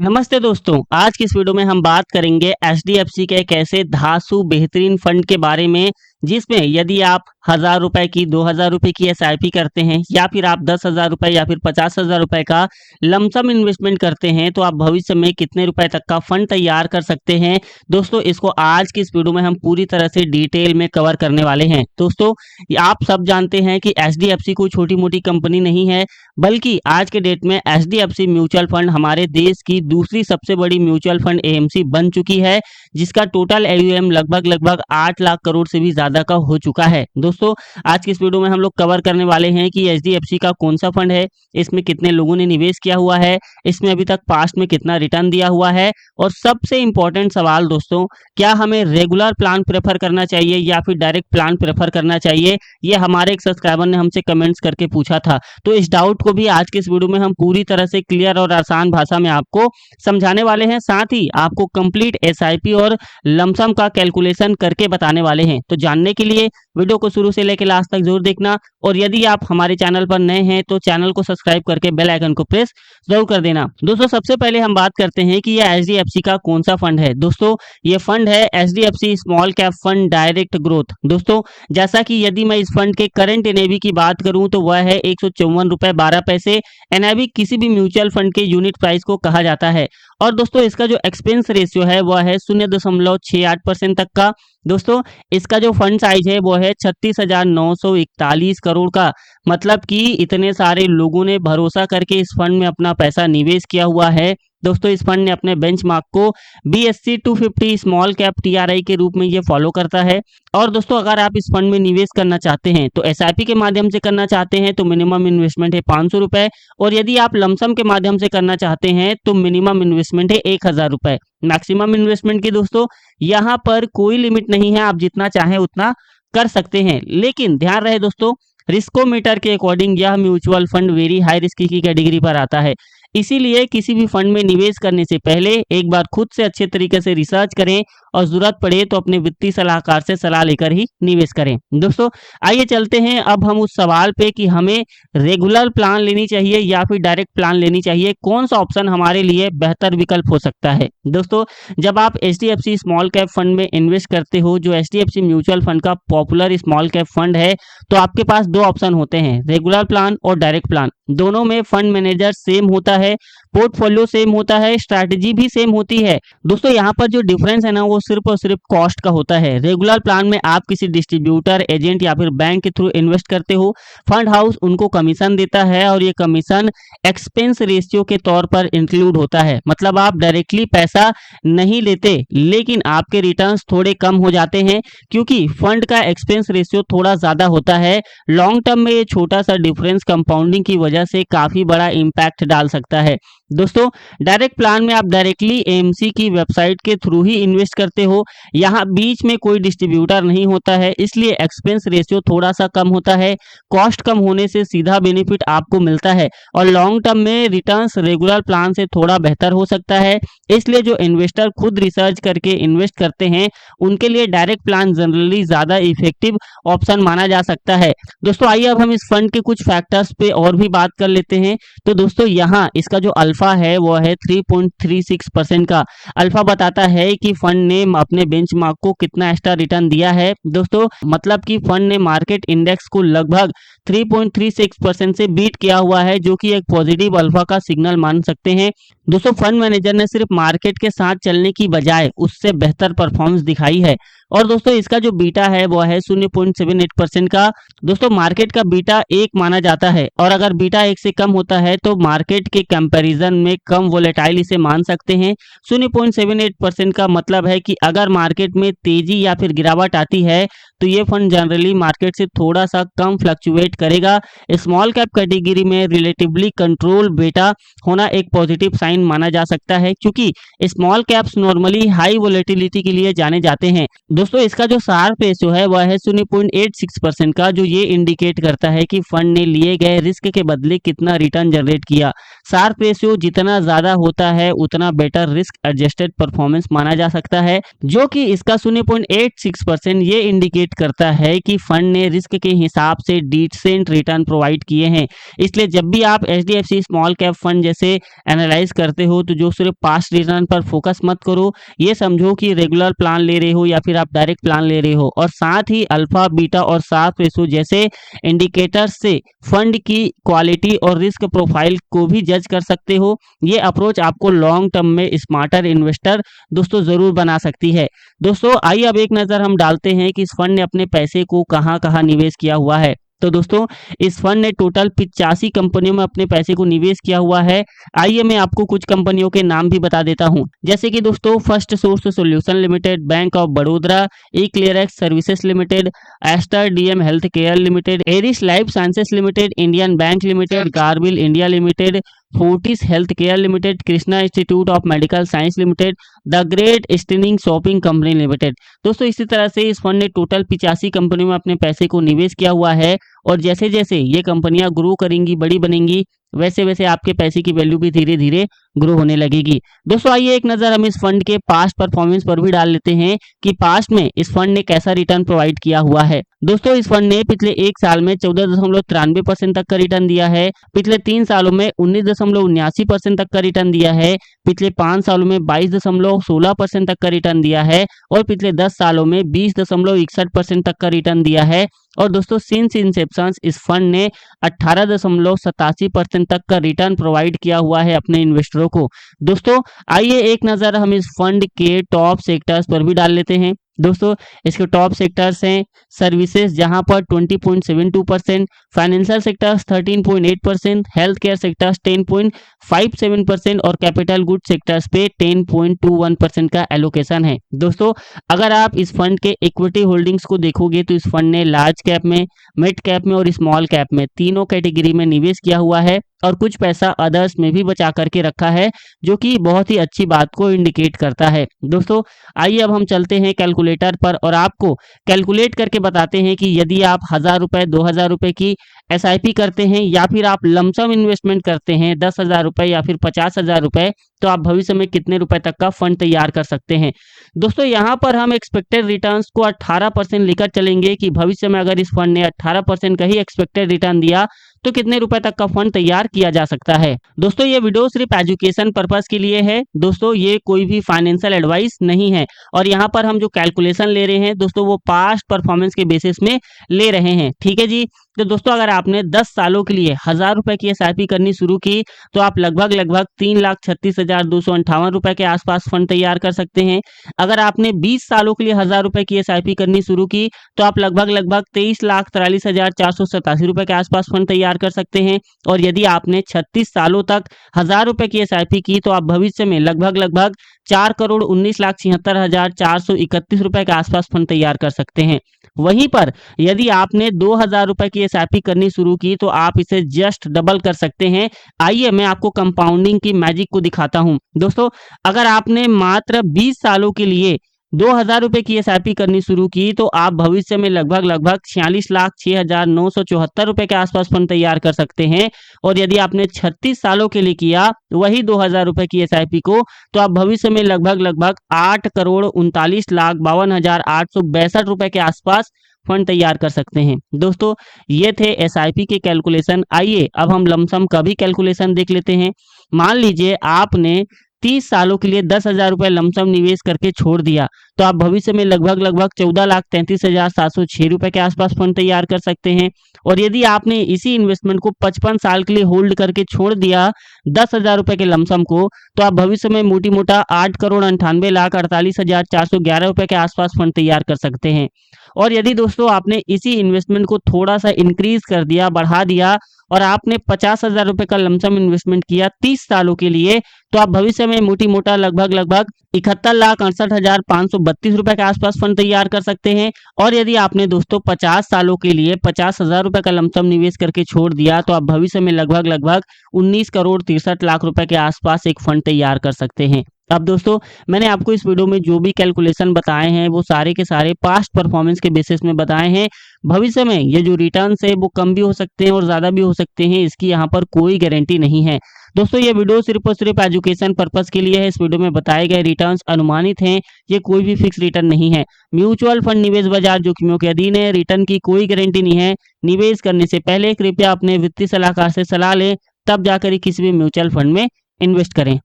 नमस्ते दोस्तों, आज की इस वीडियो में हम बात करेंगे एचडीएफसी के एक ऐसे धांसू बेहतरीन फंड के बारे में जिसमें यदि आप 1000 रुपए की 2000 रुपए की एसआईपी करते हैं या फिर आप 10,000 रुपए या फिर 50,000 रुपए का लमसम इन्वेस्टमेंट करते हैं तो आप भविष्य में कितने रुपए तक का फंड तैयार कर सकते हैं। दोस्तों, इसको आज की इस वीडियो में हम पूरी तरह से डिटेल में कवर करने वाले हैं। दोस्तों, आप सब जानते हैं कि एचडीएफसी कोई छोटी मोटी कंपनी नहीं है, बल्कि आज के डेट में एचडीएफसी म्यूचुअल फंड हमारे देश की दूसरी सबसे बड़ी म्यूचुअल फंड एएमसी बन चुकी है, जिसका टोटल एयूएम लगभग 8 लाख करोड़ से भी ज्यादा का हो चुका है। दोस्तों, आज की इस वीडियो में हम लोग कवर करने वाले हैं कि एचडीएफसी का कौन सा फंड है, इसमें कितने लोगों ने निवेश किया हुआ है, इसमें अभी तक पास्ट में कितना रिटर्न दिया हुआ है, और सबसे इंपॉर्टेंट सवाल दोस्तों, क्या हमें रेगुलर प्लान प्रेफर करना चाहिए या फिर डायरेक्ट प्लान प्रेफर करना चाहिए। ये हमारे एक सब्सक्राइबर ने हमसे कमेंट्स करके पूछा था, तो इस डाउट को भी आज के इस वीडियो में हम पूरी तरह से क्लियर और आसान भाषा में आपको समझाने वाले हैं। साथ ही आपको कंप्लीट एसआईपी और लमसम का कैलकुलेशन करके बताने वाले हैं। तो जानने के लिए वीडियो को शुरू से लेकर लास्ट तक जरूर देखना, और यदि आप हमारे चैनल पर नए हैं तो चैनल को सब्सक्राइब करके बेल आइकन को प्रेस जरूर कर देना। दोस्तों, सबसे पहले हम बात करते हैं कि यह एचडीएफसी का कौन सा फंड है। दोस्तों, ये फंड है HDFC small cap fund direct growth. दोस्तों, जैसा कि यदि मैं इस फंड के करंट एनएवी की बात करूं तो वह है 154.12 रुपए। एनएवी किसी भी म्यूचुअल फंड के यूनिट प्राइस को कहा जाता है। और दोस्तों, इसका जो एक्सपेंस रेशियो है वह है 0.68% तक का। दोस्तों, इसका जो फंड साइज है वो है 36,941 करोड़ का। मतलब कि इतने सारे लोगों ने भरोसा करके इस फंड में अपना पैसा निवेश किया हुआ है। दोस्तों, इस फंड ने अपने बेंचमार्क को BSE 250 स्मॉल कैप टीआरआई के रूप में ये फॉलो करता है। और दोस्तों, अगर आप इस फंड में निवेश करना चाहते हैं तो एसआईपी के माध्यम से करना चाहते हैं तो मिनिमम इन्वेस्टमेंट है 500 रुपए, और यदि आप लमसम के माध्यम से करना चाहते हैं तो मिनिमम इन्वेस्टमेंट है 1000 रुपए। मैक्सिमम इन्वेस्टमेंट की दोस्तों यहाँ पर कोई लिमिट नहीं है, आप जितना चाहें उतना कर सकते हैं। लेकिन ध्यान रहे दोस्तों, रिस्कोमीटर के अकॉर्डिंग यह mutual fund very high risk की कैटेगरी पर आता है। इसीलिए किसी भी फंड में निवेश करने से पहले एक बार खुद से अच्छे तरीके से रिसर्च करें और जरूरत पड़े तो अपने वित्तीय सलाहकार से सलाह लेकर ही निवेश करें। दोस्तों, आइए चलते हैं अब हम उस सवाल पे कि हमें रेगुलर प्लान लेनी चाहिए या फिर डायरेक्ट प्लान लेनी चाहिए, कौन सा ऑप्शन हमारे लिए बेहतर विकल्प हो सकता है। दोस्तों, जब आप एचडीएफसी स्मॉल कैप फंड में इन्वेस्ट करते हो, जो एचडीएफसी म्यूचुअल फंड का पॉपुलर स्मॉल कैप फंड है, तो आपके पास दो ऑप्शन होते हैं, रेगुलर प्लान और डायरेक्ट प्लान। दोनों में फंड मैनेजर सेम होता है, पोर्टफोलियो सेम होता है, स्ट्रैटेजी भी सेम होती है। दोस्तों, यहाँ पर जो डिफरेंस है ना वो सिर्फ और सिर्फ कॉस्ट का होता है। रेगुलर प्लान में आप किसी डिस्ट्रीब्यूटर, एजेंट या फिर बैंक के थ्रू इन्वेस्ट करते हो, फंड हाउस उनको कमीशन देता है और ये कमीशन एक्सपेंस रेशियो के तौर पर इंक्लूड होता है। मतलब आप डायरेक्टली पैसा नहीं लेते, लेकिन आपके रिटर्न्स थोड़े कम हो जाते हैं क्योंकि फंड का एक्सपेंस रेशियो थोड़ा ज्यादा होता है। लॉन्ग टर्म में ये छोटा सा डिफरेंस कंपाउंडिंग की वजह से काफी बड़ा इम्पैक्ट डाल सकता है। दोस्तों, डायरेक्ट प्लान में आप डायरेक्टली एएमसी की वेबसाइट के थ्रू ही इन्वेस्ट करते हो, यहाँ बीच में कोई डिस्ट्रीब्यूटर नहीं होता है, इसलिए एक्सपेंस रेशियो थोड़ा सा कम होता है। कॉस्ट कम होने से सीधा बेनिफिट आपको मिलता है और लॉन्ग टर्म में रिटर्न्स रेगुलर प्लान से थोड़ा बेहतर हो सकता है। इसलिए जो इन्वेस्टर खुद रिसर्च करके इन्वेस्ट करते हैं उनके लिए डायरेक्ट प्लान जनरली ज्यादा इफेक्टिव ऑप्शन माना जा सकता है। दोस्तों, आइए अब हम इस फंड के कुछ फैक्टर्स पे और भी बात कर लेते हैं। तो दोस्तों, यहाँ इसका जो अल्फा है वो है 3.36% का। अल्फा बताता है कि फंड ने अपने बेंचमार्क को कितना एक्स्ट्रा रिटर्न दिया है। दोस्तों, मतलब कि फंड ने मार्केट इंडेक्स को लगभग 3.36% से बीट किया हुआ है, जो कि एक पॉजिटिव अल्फा का सिग्नल मान सकते हैं। दोस्तों, फंड मैनेजर ने सिर्फ मार्केट के साथ चलने की बजाय उससे बेहतर परफॉर्मेंस दिखाई है। और दोस्तों, इसका जो बीटा है वो है 0.78% का। दोस्तों, मार्केट का बीटा 1 माना जाता है, और अगर बीटा 1 से कम होता है तो मार्केट के कंपैरिजन में कम वोलेटाइल इसे मान सकते हैं। 0.78% का मतलब है कि अगर मार्केट में तेजी या फिर गिरावट आती है तो ये फंड जनरली मार्केट से थोड़ा सा कम फ्लक्चुएट करेगा। स्मॉल कैप कैटेगरी में रिलेटिवली कंट्रोल बीटा होना एक पॉजिटिव साइन माना जा सकता है, क्योंकि small caps normally high volatility के लिए जाने जाते हैं। दोस्तों, इसका जो शार्प रेशियो है वह है 0.86% का, जो ये इंडिकेट करता है कि फंड ने लिए गए रिस्क के बदले कितना रिटर्न जनरेट किया। शार्प रेशियो जितना ज्यादा होता है उतना बेटर रिस्क एडजस्टेड परफॉर्मेंस माना जा सकता है, जो कि इसका 0.86% ये इंडिकेट करता है कि फंड ने रिस्क के हिसाब से डिसेंट रिटर्न प्रोवाइड किए हैं। इसलिए जब भी आप एचडीएफसी स्मॉल कैप फंड जैसे एनालाइज करते करते हो तो जो सिर्फ पास्ट रिटर्न पर फोकस मत करो, ये समझो कि रेगुलर प्लान ले रहे हो या फिर आप डायरेक्ट प्लान ले रहे हो। और साथ ही अल्फा, बीटा और शार्प रेशो जैसे इंडिकेटर्स से फंड की क्वालिटी और रिस्क प्रोफाइल को भी जज कर सकते हो। ये अप्रोच आपको लॉन्ग टर्म में स्मार्टर इन्वेस्टर दोस्तों जरूर बना सकती है। दोस्तों आइए अब एक नज़र हम डालते हैं कि इस फंड ने अपने पैसे को कहाँ कहाँ निवेश किया हुआ है। तो दोस्तों इस फंड ने टोटल 85 कंपनियों में अपने पैसे को निवेश किया हुआ है। आइए मैं आपको कुछ कंपनियों के नाम भी बता देता हूं, जैसे कि दोस्तों first source solution limited, bank of Baroda, e clerx services limited, Aster DM health care limited, Eris life sciences limited, Indian bank limited, Gabriel India limited, Fortis health care limited, Krishna institute of medical science limited, the great eastern shopping company limited. दोस्तों इसी तरह से इस fund ने total 85 कंपनियों में अपने पैसे को निवेश किया हुआ है और जैसे जैसे ये कंपनियां ग्रो करेंगी, बड़ी बनेंगी, वैसे वैसे आपके पैसे की वैल्यू भी धीरे धीरे ग्रो होने लगेगी। दोस्तों आइए एक नज़र हम इस फंड के पास्ट परफॉर्मेंस पर भी डाल लेते हैं कि पास्ट में इस फंड ने कैसा रिटर्न प्रोवाइड किया हुआ है। दोस्तों इस फंड ने पिछले एक साल में 14.93% तक का रिटर्न दिया है, पिछले 3 सालों में 19.79% तक का रिटर्न दिया है, पिछले 5 सालों में 22.16% तक का रिटर्न दिया है और पिछले 10 सालों में 20.61% तक का रिटर्न दिया है। और दोस्तों सिंस इंसेप्शन इस फंड ने 18.87% तक का रिटर्न प्रोवाइड किया हुआ है अपने इन्वेस्टरों को। दोस्तों आइए एक नज़र हम इस फंड के टॉप सेक्टर्स पर भी डाल लेते हैं। दोस्तों इसके टॉप सेक्टर्स हैं सर्विसेज जहां पर 20.72%, financial sectors 13.8%, health care sectors 10.57% और कैपिटल गुड सेक्टर्स पे 10.21% का एलोकेशन है। दोस्तों अगर आप इस फंड के इक्विटी होल्डिंग्स को देखोगे तो इस फंड ने लार्ज कैप में, मिड कैप में और स्मॉल कैप में तीनों कैटेगरी में निवेश किया हुआ है और कुछ पैसा अदर्स में भी बचा करके रखा है, जो कि बहुत ही अच्छी बात को इंडिकेट करता है। दोस्तों आइए अब हम चलते हैं कैलकुलेटर पर और आपको कैलकुलेट करके बताते हैं कि यदि आप 1000 रुपए, 2000 रुपए की एसआईपी करते हैं या फिर आप लमसम इन्वेस्टमेंट करते हैं 10,000 रुपए या फिर 50,000 रुपए, तो आप भविष्य में कितने रुपए तक का फंड तैयार कर सकते हैं। दोस्तों यहाँ पर हम एक्सपेक्टेड रिटर्न्स को 18% लेकर चलेंगे कि भविष्य में अगर इस फंड ने 18% का ही एक्सपेक्टेड रिटर्न दिया तो कितने रुपए तक का फंड तैयार किया जा सकता है। दोस्तों ये वीडियो सिर्फ एजुकेशन पर्पस के लिए है। दोस्तों ये कोई भी फाइनेंशियल एडवाइस नहीं है और यहाँ पर हम जो कैलकुलेशन ले रहे हैं दोस्तों वो पास्ट परफॉर्मेंस के बेसिस में ले रहे हैं। ठीक है जी। तो दोस्तों अगर आपने 10 सालों के लिए 1000 रुपए की एसआईपी करनी शुरू की तो आप लगभग 3,36,258 रुपए के आसपास फंड तैयार कर सकते हैं। अगर आपने 20 सालों के लिए 1000 रुपए की एसआईपी करनी शुरू की तो आप लगभग 23,43,487 रुपए के आसपास फंड तैयार कर सकते हैं। और यदि आपने 36 सालों तक 1000 रुपए की एसआईपी की तो आप भविष्य में लगभग 4,19,76,431 रुपए के आसपास फंड तैयार कर सकते हैं। वहीं पर यदि आपने 2000 रुपए की एसआईपी करनी शुरू की तो आप इसे जस्ट डबल कर सकते हैं। आइए मैं आपको कंपाउंडिंग की मैजिक को दिखाता हूं। दोस्तों अगर आपने मात्र 20 सालों के लिए 2000 रुपए की एसआईपी करनी शुरू की तो आप भविष्य में लगभग 46,06,974 रुपए के आसपास फंड तैयार कर सकते हैं। और यदि आपने 36 सालों के लिए किया वही 2000 रुपए की एसआईपी को तो आप भविष्य में लगभग 8,39,52,862 रुपए के आसपास फंड तैयार कर सकते हैं। दोस्तों ये थे एसआईपी के कैलकुलेशन। आइए अब हम लमसम का भी कैलकुलेशन देख लेते हैं। मान लीजिए आपने 30 सालों के लिए 10,000 रुपए लमसम निवेश करके छोड़ दिया तो आप भविष्य में लगभग 14,33,706 रुपए के आसपास फंड तैयार कर सकते हैं। और यदि आपने इसी इन्वेस्टमेंट को 55 साल के लिए होल्ड करके छोड़ दिया 10,000 रुपए के लमसम को तो आप भविष्य में मोटी मोटा 8,98,48,411 रुपए के आसपास फंड तैयार कर सकते हैं। और यदि दोस्तों आपने इसी इन्वेस्टमेंट को थोड़ा सा इंक्रीज कर दिया, बढ़ा दिया और आपने 50,000 रुपए का लमसम इन्वेस्टमेंट किया 30 सालों के लिए तो आप भविष्य में मोटी मोटा लगभग 71,68,532 रुपए के आसपास फंड तैयार कर सकते हैं। और यदि आपने दोस्तों 50 सालों के लिए 50,000 रुपए का लमसम निवेश करके छोड़ दिया तो आप भविष्य में लगभग 19,63,00,000 रुपए के आसपास एक फंड तैयार कर सकते हैं। अब दोस्तों मैंने आपको इस वीडियो में जो भी कैलकुलेशन बताए हैं वो सारे के सारे पास्ट परफॉर्मेंस के बेसिस में बताए हैं। भविष्य में ये जो रिटर्न्स है वो कम भी हो सकते हैं और ज़्यादा भी हो सकते हैं, इसकी यहाँ पर कोई गारंटी नहीं है। दोस्तों ये वीडियो सिर्फ और सिर्फ एजुकेशन पर्पस के लिए है। इस वीडियो में बताए गए रिटर्न्स अनुमानित हैं, ये कोई भी फिक्स रिटर्न नहीं है। म्यूचुअल फंड निवेश बाजार जोखिमों के अधीन है, रिटर्न की कोई गारंटी नहीं है। निवेश करने से पहले कृपया अपने वित्तीय सलाहकार से सलाह लें, तब जाकर ही किसी भी म्यूचुअल फंड में इन्वेस्ट करें।